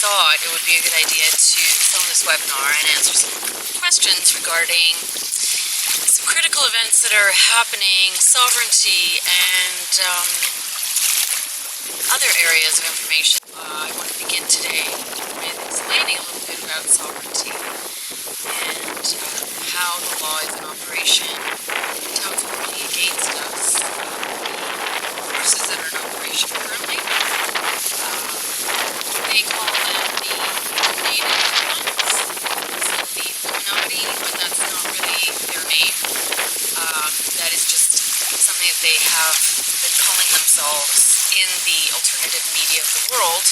thought it would be a good idea to film this webinar and answer some questions regarding some critical events that are happening, sovereignty, and other areas of information. I want to begin today with explaining a little bit about sovereignty and how the law is in operation and how it's working against us. Forces that are in operation currently. They call them the Native ones, the Illuminati, but that's not really their name. That is just something that they have been calling themselves in the alternative media of the world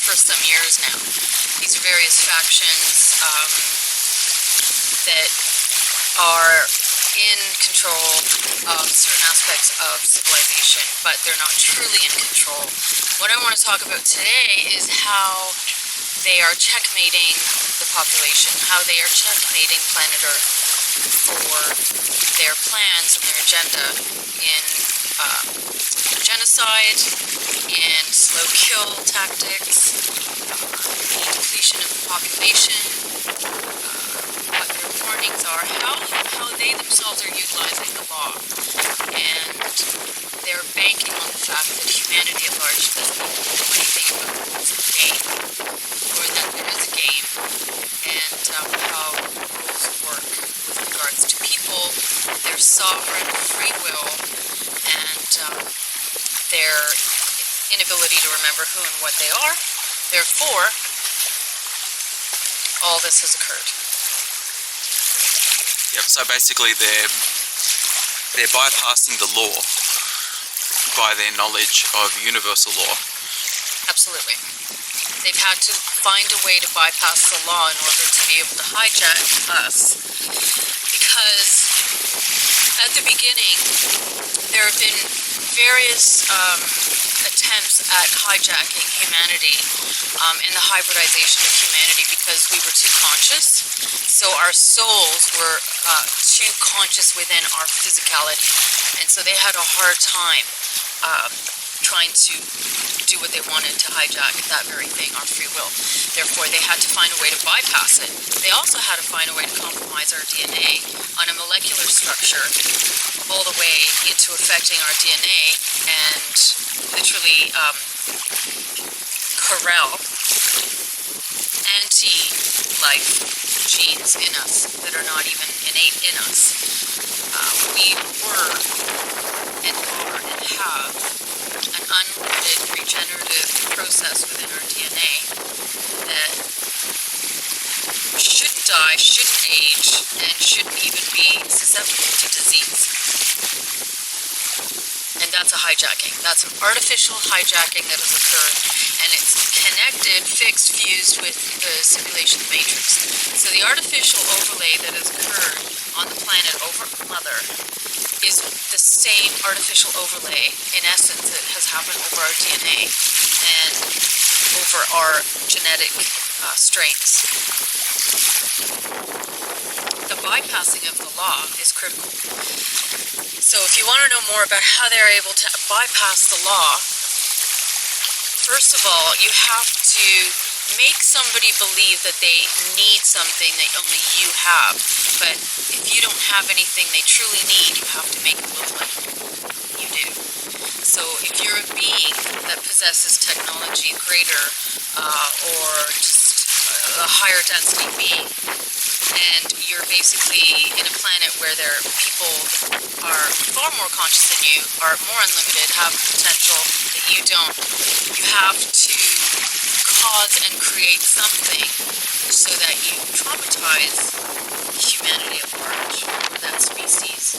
for some years now. These are various factions that are in control of certain aspects of civilization, but they're not truly in control. What I want to talk about today is how they are checkmating the population, how they are checkmating planet Earth for their plans and their agenda in genocide, in slow kill tactics, depletion of the population, what their warnings are, how they themselves are utilizing the law, and they're banking on the fact that humanity at large doesn't know anything about the rules of the game, or that there is a game, and how rules work with regards to people, their sovereign free will, and their inability to remember who and what they are. Therefore, all this has occurred. Yep, so basically they're bypassing the law by their knowledge of universal law. Absolutely. They've had to find a way to bypass the law in order to be able to hijack us, because at the beginning there have been various attempts at hijacking humanity and the hybridization of humanity because we were too conscious. So our souls were too conscious within our physicality, and so they had a hard time trying to do what they wanted to hijack that very thing, our free will. Therefore, they had to find a way to bypass it. They also had to find a way to compromise our DNA on a molecular structure all the way into affecting our DNA and literally corral anti-life genes in us that are not even innate in us. We were and are and have an unlimited regenerative process within our DNA that shouldn't die, shouldn't age, and shouldn't even be susceptible to disease. And that's a hijacking. That's an artificial hijacking that has occurred, and it's connected, fixed, fused with the simulation matrix. So the artificial overlay that has occurred on the planet over Mother is the same artificial overlay, in essence, that has happened over our DNA and over our genetic strains. The bypassing of the law is critical. So if you want to know more about how they're able to bypass the law, first of all, you have to make somebody believe that they need something that only you have. But if you don't have anything they truly need, you have to make it look like you do. So if you're a being that possesses technology greater or just a higher density being, and you're basically in a planet where people are far more conscious than you, are more unlimited, have potential that you don't, you have to cause and create something so that you traumatize humanity at large, or that species,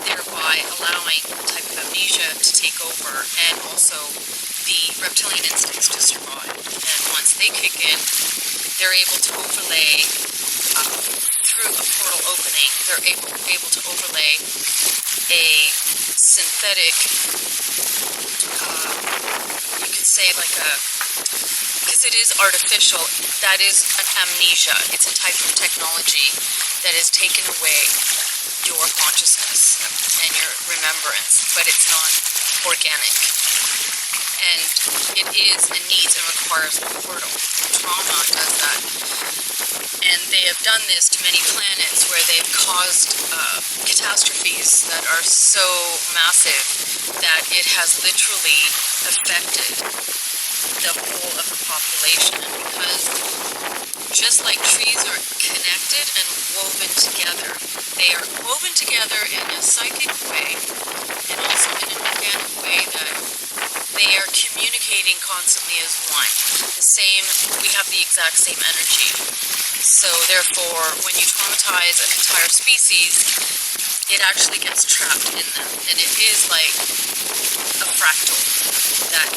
thereby allowing a type of amnesia to take over and also the reptilian instincts to survive. And once they kick in, they're able to overlay through a portal opening, they're able to overlay a synthetic, you could say like because it is artificial, that is an amnesia. It's a type of technology that has taken away your consciousness and your remembrance, but it's not organic. And it is and needs and requires a portal. Trauma does that. And they have done this to many planets where they've caused catastrophes that are so massive that it has literally affected the whole of the population. And because just like trees are connected and woven together, they are woven together in a psychic way and also in an organic way that they are communicating constantly as one. The same, we have the exact same energy. So therefore, when you traumatize an entire species, it actually gets trapped in them. And it is like a fractal that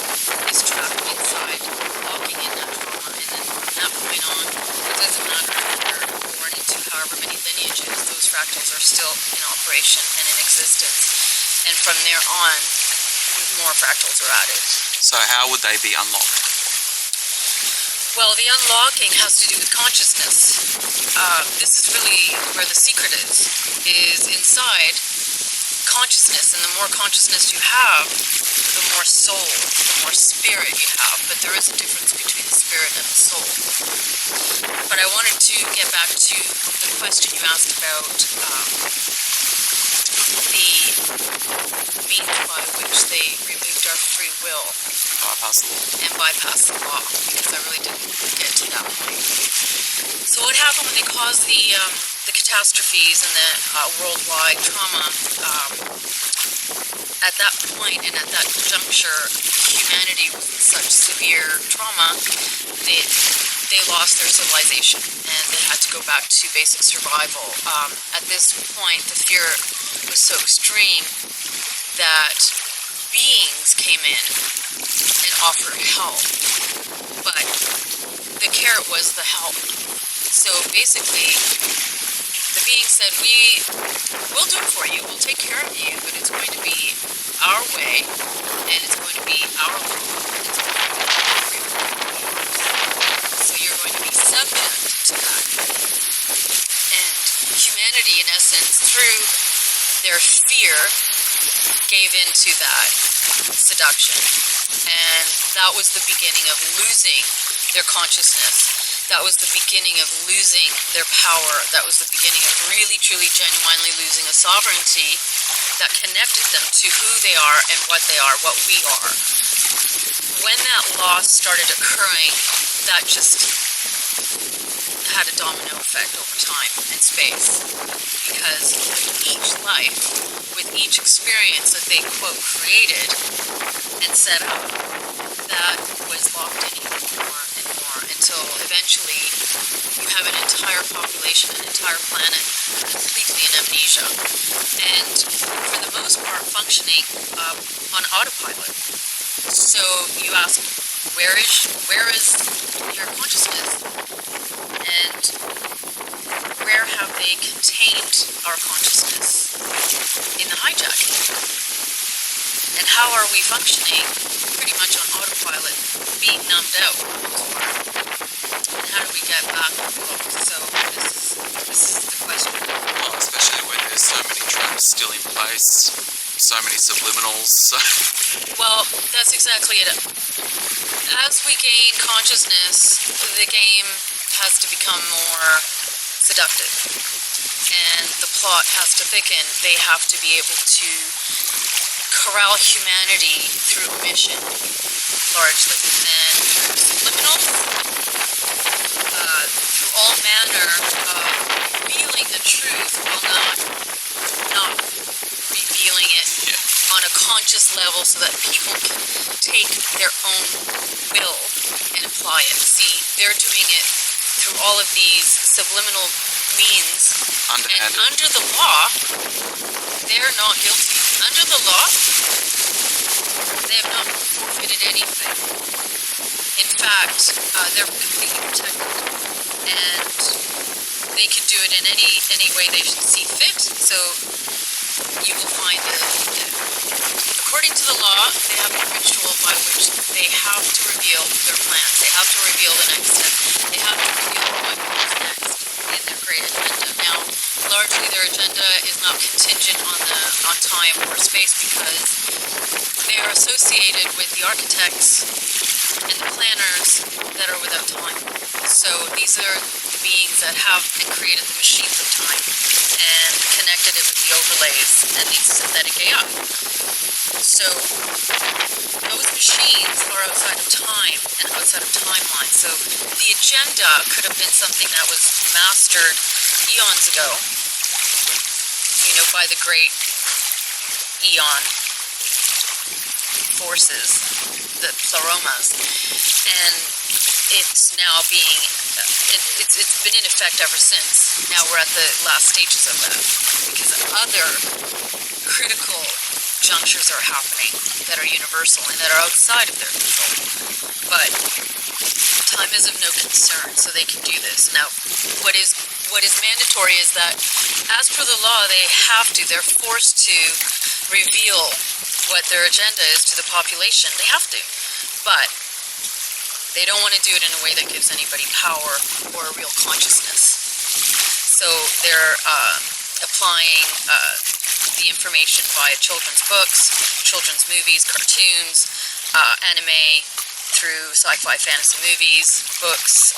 is trapped inside, locking in that trauma. And then from that point on, it doesn't matter if you're born into however many lineages, those fractals are still in operation and in existence. And from there on, more fractals are added. So how would they be unlocked? Well, the unlocking has to do with consciousness. This is really where the secret is inside consciousness. And the more consciousness you have, the more soul, the more spirit you have. But there is a difference between the spirit and the soul. But I wanted to get back to the question you asked about the means by which they removed our free will Bypass the law. and bypassed the law, because I really didn't get to that point. So what happened when they caused the catastrophes and the worldwide trauma? At that point and at that juncture, humanity was in such severe trauma that they lost their civilization and they had to go back to basic survival. At this point, the fear was so extreme that beings came in and offered help, but the carrot was the help. So basically, the being said, we'll do it for you, we'll take care of you, but it's going to be our way, and it's going to be our law, and it's going to be yours. So you're going to be subject to that. And humanity, in essence, through their fear, gave into that seduction. And that was the beginning of losing their consciousness. That was the beginning of losing their power. That was the beginning of really, truly, genuinely losing a sovereignty that connected them to who they are and what they are, what we are. When that loss started occurring, that just had a domino effect over time and space. Because with each life, with each experience that they, quote, created and set up, that was locked in even more and more until eventually you have an entire population, an entire planet completely in amnesia. And for the most part functioning on autopilot. So you ask, where is your consciousness? And where have they contained our consciousness? In the hijacking. And how are we functioning pretty much on autopilot, being numbed out? And how do we get back on book? So this is the question. Well, especially when there's so many traps still in place, so many subliminals. Well, that's exactly it. As we gain consciousness, the game has to become more seductive. And the plot has to thicken. They have to be able to corral humanity through mission, largely. And through subliminals, through all manner of revealing the truth while not revealing it on a conscious level so that people can take their own will and apply it. See, they're doing it through all of these subliminal means, and under the law, they're not guilty. Under the law, they have not forfeited anything. In fact, they're completely protected, and they can do it in any way they see fit. So you will find that according to the law, they have a ritual by which they have to reveal their plans. They have to reveal the next step. They have to reveal what comes next in their great agenda. Now, largely their agenda is not contingent on time or space because they they are associated with the architects and the planners that are without time. So these are the beings that have and created the machines of time and connected it with the overlays and the synthetic AI. So those machines are outside of time and outside of timeline. So the agenda could have been something that was mastered eons ago, by the great eon forces, the Pleromas, and it's now being, it's been in effect ever since. Now we're at the last stages of that, because other critical junctures are happening that are universal and that are outside of their control. But time is of no concern, so they can do this. Now, what is mandatory is that, as per the law, they're forced to reveal what their agenda is to the population. They have to. But they don't want to do it in a way that gives anybody power or a real consciousness. So they're applying the information via children's books, children's movies, cartoons, anime, through sci-fi fantasy movies, books,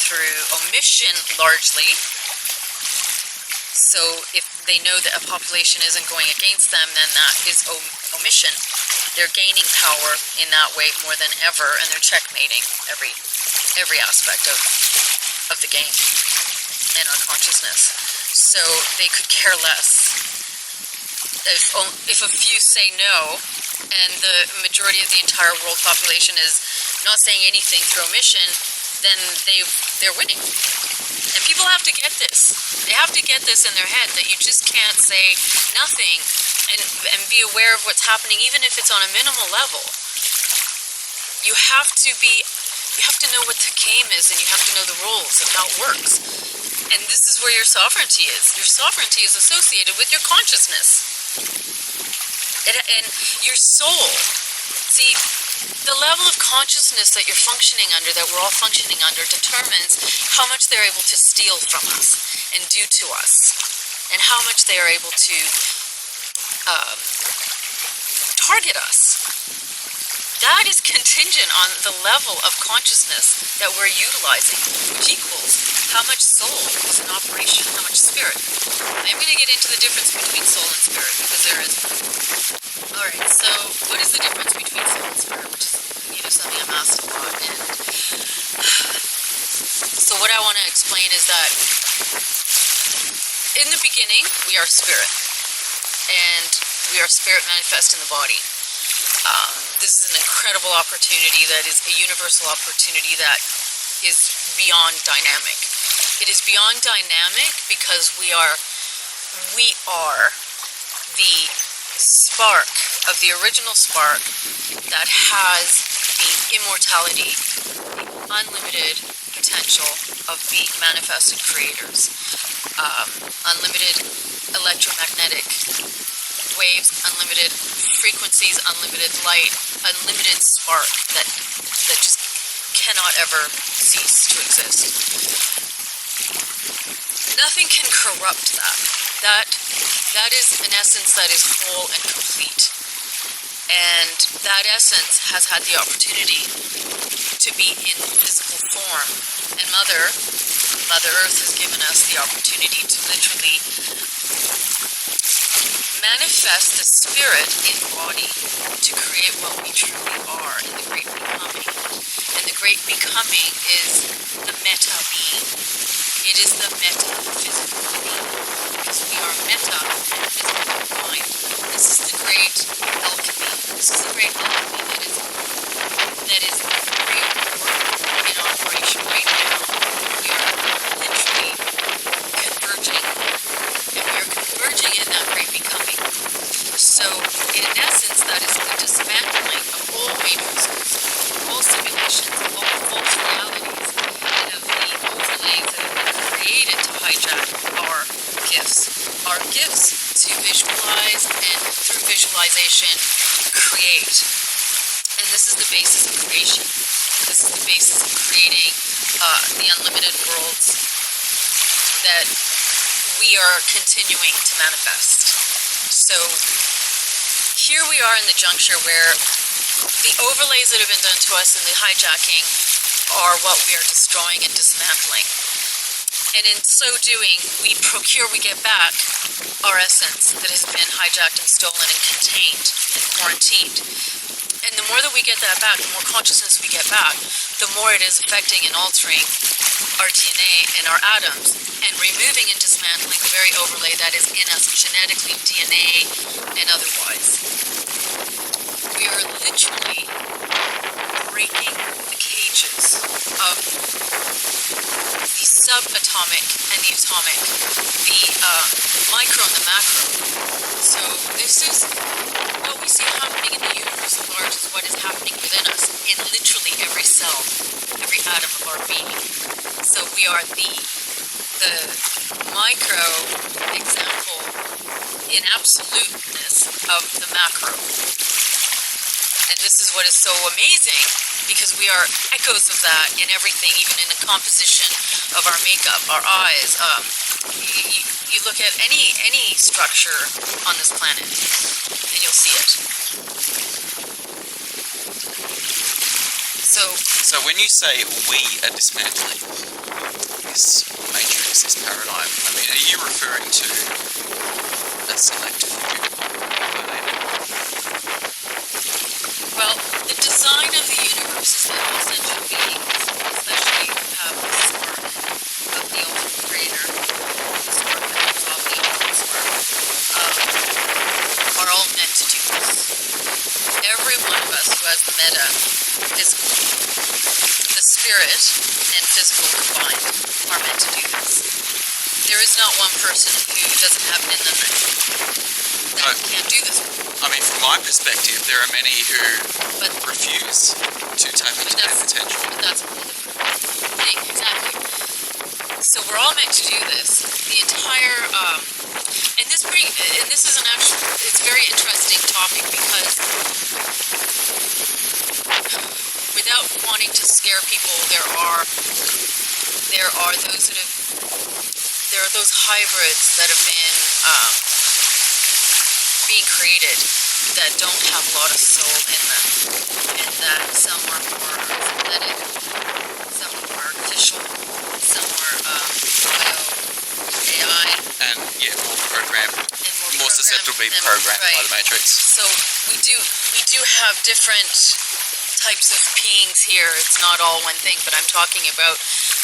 through omission largely. So if they know that a population isn't going against them, then that is omission. They're gaining power in that way more than ever, and they're checkmating every aspect of the game and our consciousness. So they could care less. If a few say no, and the majority of the entire world population is not saying anything through omission, then they're winning. And people have to get this. They have to get this in their head, that you just can't say nothing and be aware of what's happening, even if it's on a minimal level. You have to know what the game is, and you have to know the rules of how it works. And this is where your sovereignty is. Your sovereignty is associated with your consciousness. And your soul. See, the level of consciousness that you're functioning under, that we're all functioning under, determines how much they're able to steal from us and do to us, and how much they are able to target us. That is contingent on the level of consciousness that we're utilizing, which equals how much soul is in operation, how much spirit. I'm going to get into the difference between soul and spirit, because there is one. Alright, so what is the difference between soul and spirit, which is something I'm asked a lot. And so what I want to explain is that in the beginning, we are spirit, and we are spirit manifest in the body. This is an incredible opportunity that is a universal opportunity that is beyond dynamic. It is beyond dynamic because we are the spark of the original spark that has the immortality, the unlimited potential of being manifested creators, unlimited electromagnetic waves, unlimited frequencies, unlimited light, unlimited spark that just cannot ever cease to exist. Nothing can corrupt that. That is an essence that is whole and complete. And that essence has had the opportunity to be in physical form. And Mother Earth has given us the opportunity to literally manifest the spirit in body to create what we truly are in the Great Becoming. And the Great Becoming is the meta being. It is the metaphysical being. Because we are meta and physical combined. This is the great alchemy. This is the great alchemy that is the great work in operation right now. We are literally converging. And we are converging in that Great Becoming. So, in essence, that is the dismantling of all matrices, all simulations, all false realities, and of the overlays that have been created to hijack our gifts. Our gifts to visualize, and through visualization, create. And this is the basis of creation. This is the basis of creating the unlimited worlds that we are continuing to manifest. So here we are in the juncture where the overlays that have been done to us and the hijacking are what we are destroying and dismantling. And in so doing, we get back our essence that has been hijacked and stolen and contained and quarantined. And the more that we get that back, the more consciousness we get back, the more it is affecting and altering our DNA and our atoms, and removing and dismantling the very overlay that is in us genetically, DNA, and otherwise. We are literally breaking the cages of the subatomic and the atomic, the micro and the macro. So this is what we see happening in the universe at large, is what is happening within us in literally every cell, every atom of our being. So we are the micro example in absoluteness of the macro. And this is what is so amazing, because we are echoes of that in everything, even in the composition of our makeup, our eyes. You look at any structure on this planet, and you'll see it. So when you say we are dismantling this matrix, this paradigm, I mean, are you referring to a select few? Well, the design of the universe is that all sentient beings, especially who have the spark of the ultimate creator, the spark that comes off the ultimate spark, are all meant to do this. Every one of us who has the meta physical, the spirit and physical combined, are meant to do this. There is not one person who doesn't have it in them that can't do this. I mean, from my perspective, there are many who refuse to tap into their potential. But that's a whole different thing, exactly. So we're all meant to do this. The entire, and this is an actual, it's a very interesting topic, because without wanting to scare people, there are those that have, there are those hybrids that have been being created that don't have a lot of soul in them, and that some are more synthetic, some are more artificial, some are AI, And more programmed, and more susceptible to be and programmed by right. the matrix. So we do have different types of beings here. It's not all one thing, but I'm talking about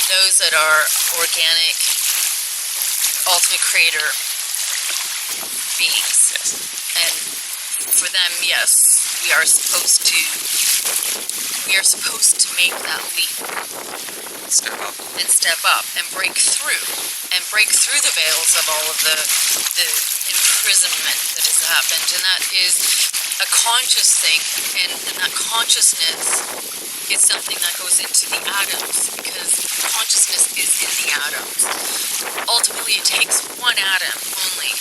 those that are organic, ultimate creator beings. Yes. And for them, yes, we are supposed to make that leap Step up. and break through the veils of all of the imprisonment that has happened. And that is a conscious thing, and that consciousness is something that goes into the atoms, because consciousness is in the atoms. Ultimately, it takes one atom only.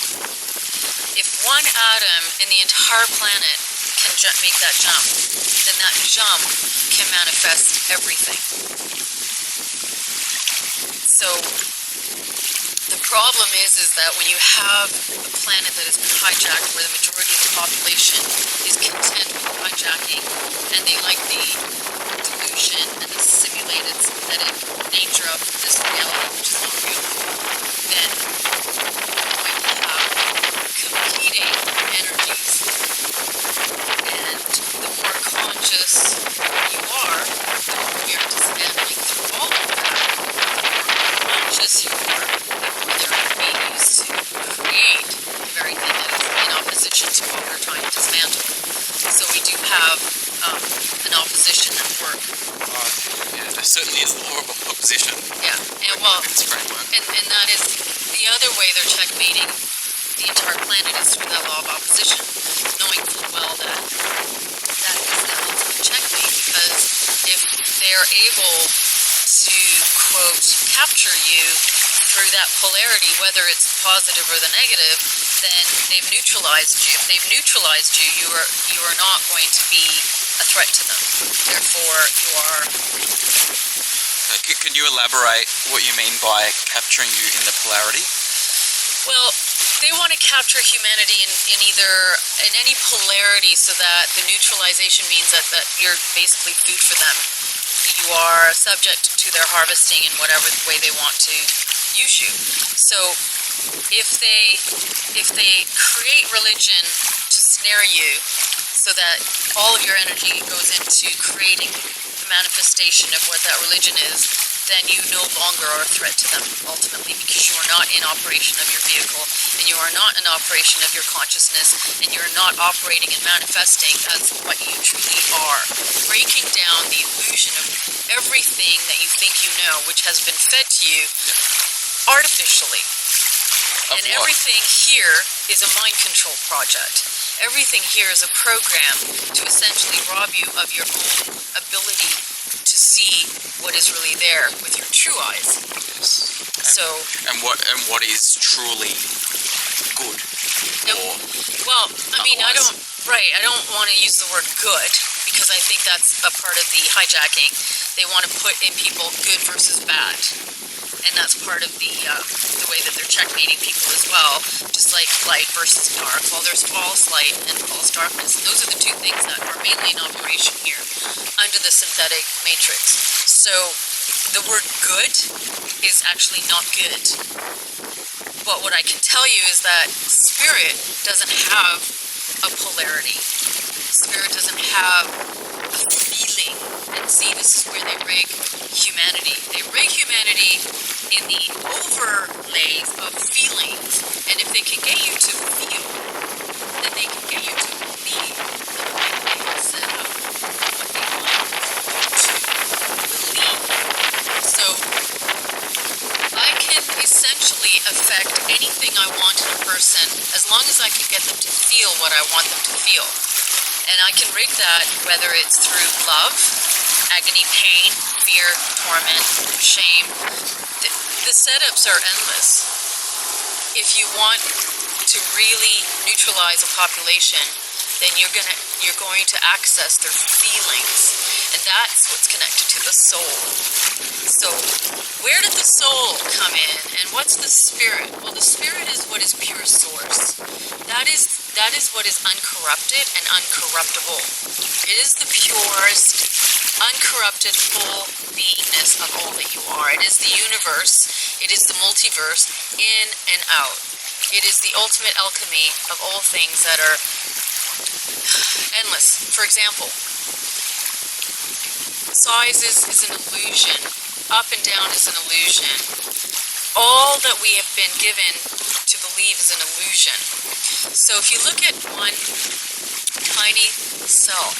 If one atom in the entire planet can make that jump, then that jump can manifest everything. So the problem is that when you have a planet that has been hijacked, where the majority of the population is content with hijacking, and they like the delusion and the simulated synthetic nature of this reality, which is not real, then you're going to have competing energies. And the more conscious you are, the more you're dismantling through all of that. The more conscious you are, the more they're being used to create the very thing that is in opposition to what we're trying to dismantle. So we do have an opposition at work. Yeah, there certainly is the law of opposition. Yeah, and well, in this framework. and that is the other way they're checkmating the entire planet, is through that law of opposition, knowing full well that that is the ultimate checkmate, because if they're able to, quote, capture you through that polarity, whether it's positive or the negative, then they've neutralized you. If they've neutralized you, you are not going to be a threat to them. Therefore, you are... Can you elaborate what you mean by capturing you in the polarity? Well, they want to capture humanity in any polarity, so that the neutralization means that you're basically food for them. You are subject to their harvesting in whatever way they want to use you. So if they create religion to snare you, so that all of your energy goes into creating the manifestation of what that religion is, then you no longer are a threat to them, ultimately, because you are not in operation of your vehicle, and you are not in operation of your consciousness, and you're not operating and manifesting as what you truly are. Breaking down the illusion of everything that you think you know, which has been fed to you artificially. And everything here is a mind control project. Everything here is a program to essentially rob you of your own ability to see what is really there with your true eyes. Yes. And what is truly good? Well, I mean, I don't want to use the word good, because I think that's a part of the hijacking. They want to put in people good versus bad. And that's part of the way that they're checkmating people as well, just like light versus dark. Well, there's false light and false darkness, and those are the two things that are mainly in operation here under the synthetic matrix. So the word good is actually not good. But what I can tell you is that spirit doesn't have a polarity. Spirit doesn't have a feeling. And see, this is where they rig humanity. They rig humanity in the overlays of feelings. And if they can get you to feel, then they can get you to believe the way that they have set up what they want you to believe. So I can essentially affect anything I want in a person as long as I can get them to feel what I want them to feel. And I can rig that whether it's through love, agony, pain, fear, torment, shame. The setups are endless. If you want to really neutralize a population, then you're going to access their feelings, and that's what's connected to the soul. So where did the soul come in, and what's the spirit? Well, the spirit is what is pure source. That is what is uncorrupted and uncorruptible. It is the purest, uncorrupted, full beingness of all that you are. It is the universe. It is the multiverse, in and out. It is the ultimate alchemy of all things that are endless. For example, size is an illusion. Up and down is an illusion. All that we have been given to believe is an illusion. So if you look at one tiny cell,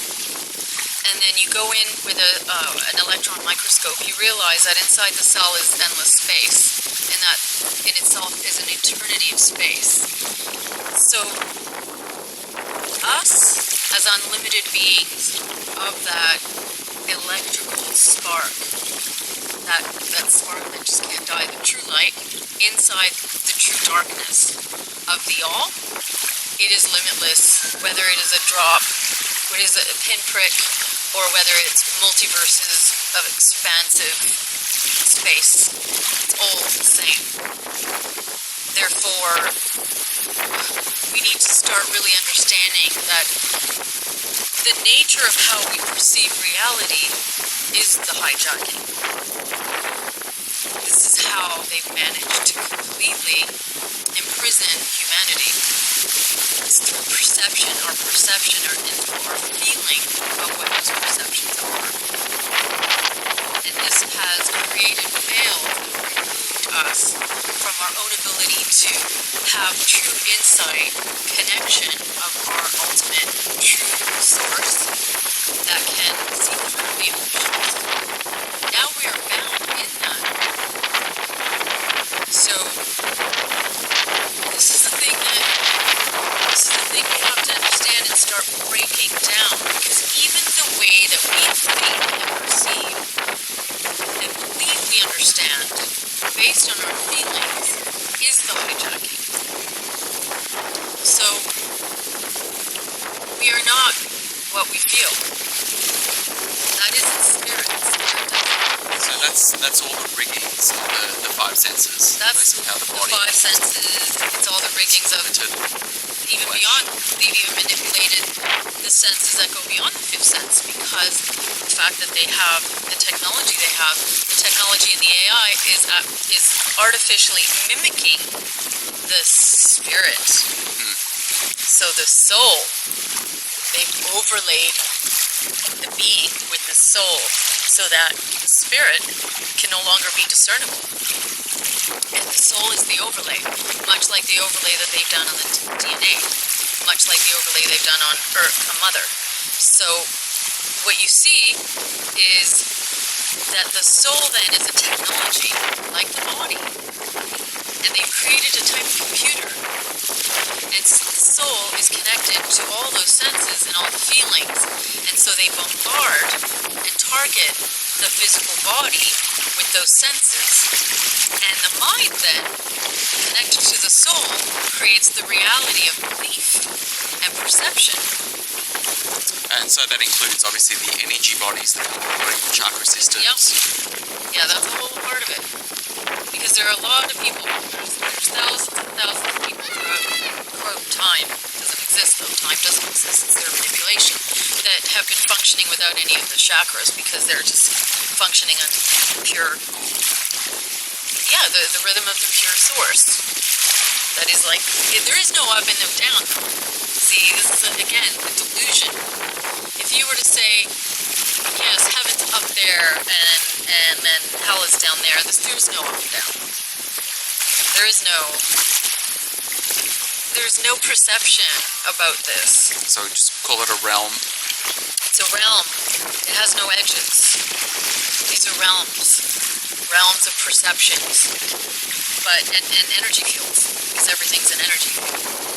and then you go in with an electron microscope, you realize that inside the cell is endless space, and that in itself is an eternity of space. So us, as unlimited beings of that electrical spark, that spark that just can't die, the true light, inside the true darkness of the all, it is limitless, whether it is a drop, what is a pinprick, or whether it's multiverses of expansive space. It's all the same. Therefore, we need to start really understanding that the nature of how we perceive reality is the hijacking. This is how they've managed to completely imprison humanity. It's through perception, our feeling of what those perceptions are. And this has created veil, removed us from our own ability to have true insight, connection of our ultimate true source that can see through the illusions. Now we are bound in that. So this is the thing we have to understand and start breaking down, because even the way that we think and perceive and believe we understand, based on our feelings, is the hijacking. So we are not what we feel. That isn't spirit. Spirit doesn't. So that's all the riggings, the five senses. That's basically how the the body five senses. It's all the riggings of limited. even flesh. beyond. They've even manipulated the senses that go beyond the fifth sense because the fact that they have the technology they have, the technology in the AI is artificially mimicking the spirit. So the soul, they've overlaid the being with the soul so that the spirit can no longer be discernible. And the soul is the overlay, much like the overlay that they've done on the DNA, much like the overlay they've done on Earth, a mother. So what you see is that the soul then is a technology, like the body. And they've created a type of computer. And the soul is connected to all those senses and all the feelings. And so they bombard and target the physical body with those senses. And the mind then, connected to the soul, creates the reality of belief and perception. And so that includes obviously the energy bodies, the chakra systems. Yep. Yeah, that's a whole part of it. Because there are a lot of people, there's thousands and thousands of people throughout time. It doesn't exist though, time doesn't exist, it's their manipulation, that have been functioning without any of the chakras because they're just functioning on pure, the rhythm of the pure source. That is like, there is no up and no down. See, this is, again, the delusion. If you were to say, yes, heaven's up there and then hell is down there, there's no up and down. There's no perception about this. So just call it a realm. It's a realm. It has no edges. These are realms of perceptions, and energy fields, because everything's an energy field.